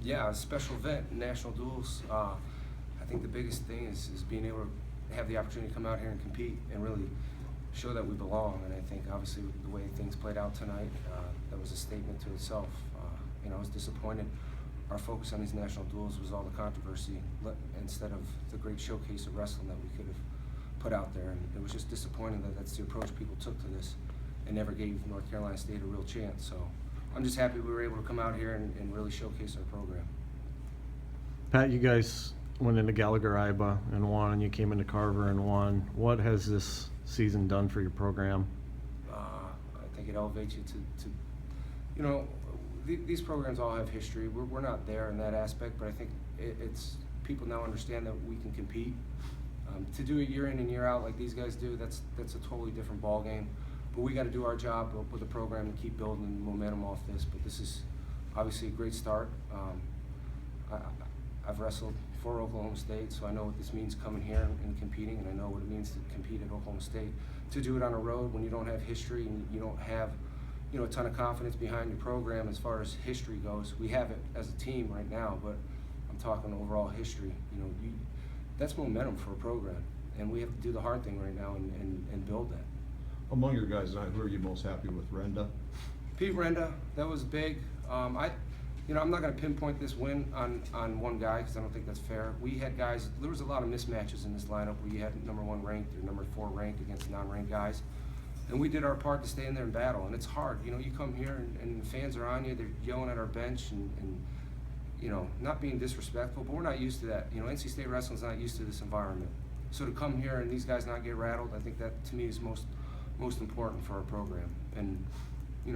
Yeah, a special event, national duels. I think the biggest thing is being able to have the opportunity to come out here and compete and really show that we belong. And I think obviously the way things played out tonight, that was a statement to itself. I was disappointed. Our focus on these national duels was all the controversy instead of the great showcase of wrestling that we could have put out there. And it was just disappointing that that's the approach people took to this and never gave North Carolina State a real chance. So I'm just happy we were able to come out here and really showcase our program. Pat, you guys went into Gallagher-Iba and won, and you came into Carver and won. What has this season done for your program? I think it elevates you to these programs all have history. We're not there in that aspect, but I think it's people now understand that we can compete. To do it year in and year out like these guys do, that's a totally different ball game. But we got to do our job with the program and keep building momentum off this. But this is obviously a great start. I've wrestled for Oklahoma State, so I know what this means coming here and competing, and I know what it means to compete at Oklahoma State. To do it on a road when you don't have history and you don't have a ton of confidence behind your program as far as history goes. We have it as a team right now, but I'm talking overall history. That's momentum for a program, and we have to do the hard thing right now and build that. Among your guys, who are you most happy with? Renda? Pete Renda, that was big. I'm not going to pinpoint this win on one guy because I don't think that's fair. We had guys. There was a lot of mismatches in this lineup where you had number 1 ranked or number 4 ranked against non-ranked guys, and we did our part to stay in there and battle. And it's hard. You come here and the fans are on you. They're yelling at our bench and not being disrespectful, but we're not used to that. NC State wrestling's not used to this environment. So to come here and these guys not get rattled, I think that to me is most important for our program. And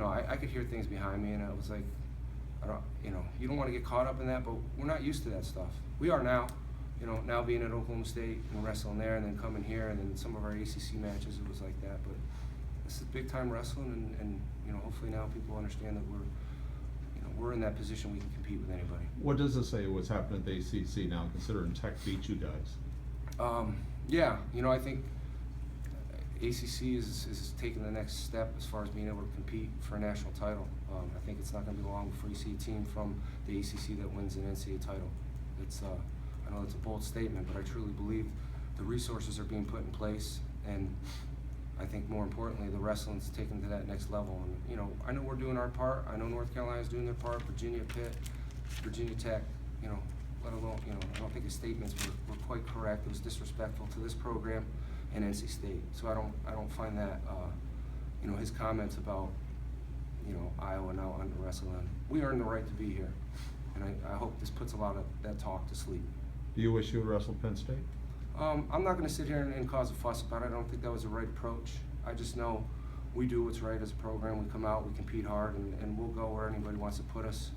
I could hear things behind me, and I was like, you don't want to get caught up in that, but we're not used to that stuff. We are now. Now being at Oklahoma State and wrestling there, and then coming here, and then some of our ACC matches, it was like that. But this is big time wrestling, and hopefully now people understand that we're in that position we can compete with anybody. What does this say what's happening at the ACC now, considering Tech beat you guys? Yeah, I think ACC is taking the next step as far as being able to compete for a national title. I think it's not going to be long before you see a team from the ACC that wins an NCAA title. I know it's a bold statement, but I truly believe the resources are being put in place, and I think more importantly, the wrestling's taken to that next level. And I know we're doing our part. I know North Carolina's doing their part. Virginia, Pitt, Virginia Tech. Let alone I don't think his statements were quite correct. It was disrespectful to this program and NC State. So I don't find that his comments about Iowa now under wrestling. We earned the right to be here, and I hope this puts a lot of that talk to sleep. Do you wish you would wrestle Penn State? I'm not going to sit here and cause a fuss about it. I don't think that was the right approach. I just know we do what's right as a program. We come out, we compete hard, and we'll go where anybody wants to put us.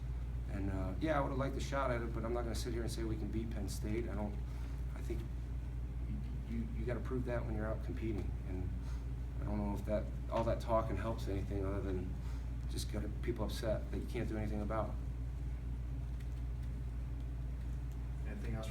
And I would have liked a shot at it, but I'm not going to sit here and say we can beat Penn State. I think you got to prove that when you're out competing. And I don't know if all that talking helps anything other than just get people upset that you can't do anything about. Anything else?